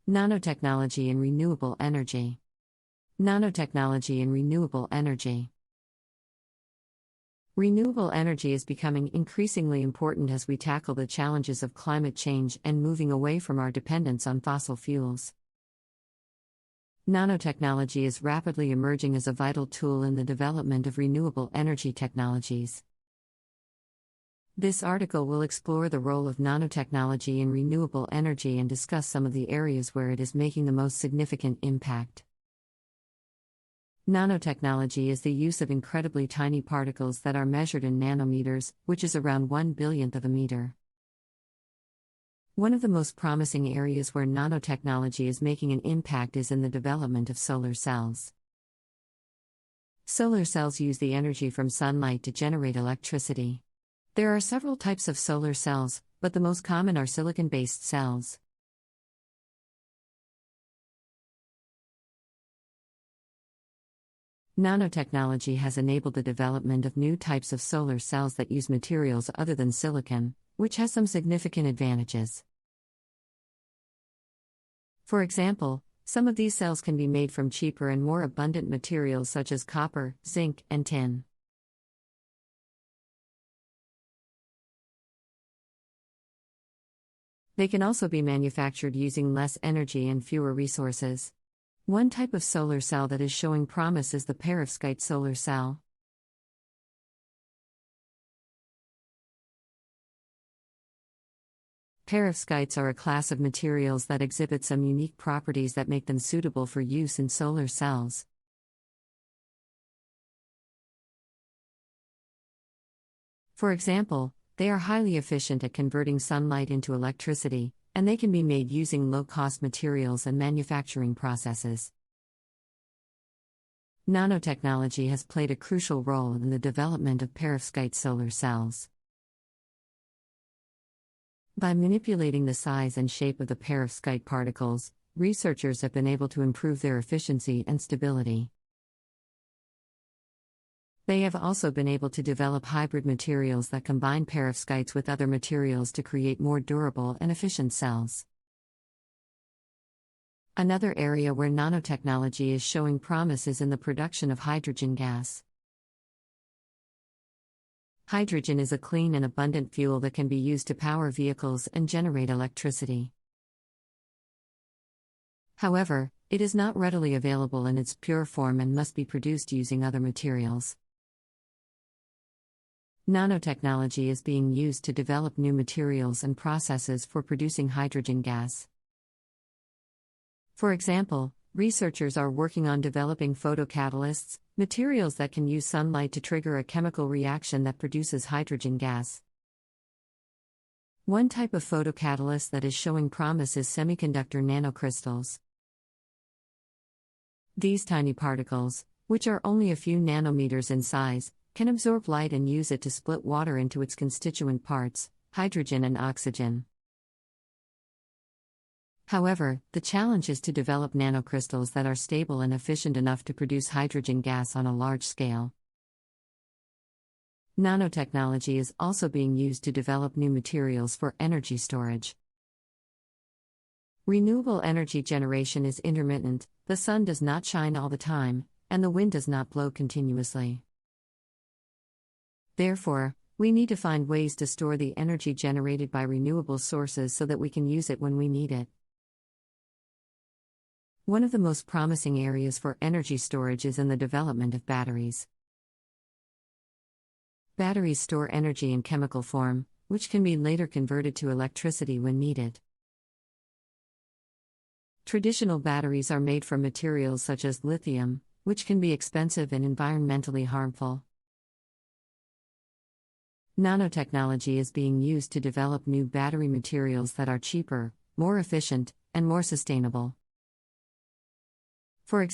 Nanotechnology and renewable energy. Nanotechnology and renewable energy. Renewable energy is becoming increasingly important as we tackle the challenges of climate change and moving away from our dependence on fossil fuels. Nanotechnology is rapidly emerging as a vital tool in the development of renewable energy technologies. This article will explore the role of nanotechnology in renewable energy and discuss some of the areas where it is making the most significant impact. Nanotechnology is the use of incredibly tiny particles that are measured in nanometers, which is around 1/1,000,000th of a meter. One of the most promising areas where nanotechnology is making an impact is in the development of solar cells. Solar cells use the energy from sunlight to generate electricity. There are several types of solar cells, but the most common are silicon-based cells. Nanotechnology has enabled the development of new types of solar cells that use materials other than silicon, which has some significant advantages. For example, some of these cells can be made from cheaper and more abundant materials such as copper, zinc, and tin. They can also be manufactured using less energy and fewer resources. One type of solar cell that is showing promise is the perovskite solar cell. Perovskites are a class of materials that exhibit some unique properties that make them suitable for use in solar cells. For example, they are highly efficient at converting sunlight into electricity, and they can be made using low-cost materials and manufacturing processes. Nanotechnology has played a crucial role in the development of perovskite solar cells. By manipulating the size and shape of the perovskite particles, researchers have been able to improve their efficiency and stability. They have also been able to develop hybrid materials that combine perovskites with other materials to create more durable and efficient cells. Another area where nanotechnology is showing promise is in the production of hydrogen gas. Hydrogen is a clean and abundant fuel that can be used to power vehicles and generate electricity. However, it is not readily available in its pure form and must be produced using other materials. Nanotechnology is being used to develop new materials and processes for producing hydrogen gas. For example, researchers are working on developing photocatalysts, materials that can use sunlight to trigger a chemical reaction that produces hydrogen gas. One type of photocatalyst that is showing promise is semiconductor nanocrystals. These tiny particles, which are only a few nanometers in size, can absorb light and use it to split water into its constituent parts, hydrogen and oxygen. However, the challenge is to develop nanocrystals that are stable and efficient enough to produce hydrogen gas on a large scale. Nanotechnology is also being used to develop new materials for energy storage. Renewable energy generation is intermittent, the sun does not shine all the time, and the wind does not blow continuously. Therefore, we need to find ways to store the energy generated by renewable sources so that we can use it when we need it. One of the most promising areas for energy storage is in the development of batteries. Batteries store energy in chemical form, which can be later converted to electricity when needed. Traditional batteries are made from materials such as lithium, which can be expensive and environmentally harmful. Nanotechnology is being used to develop new battery materials that are cheaper, more efficient, and more sustainable. For example,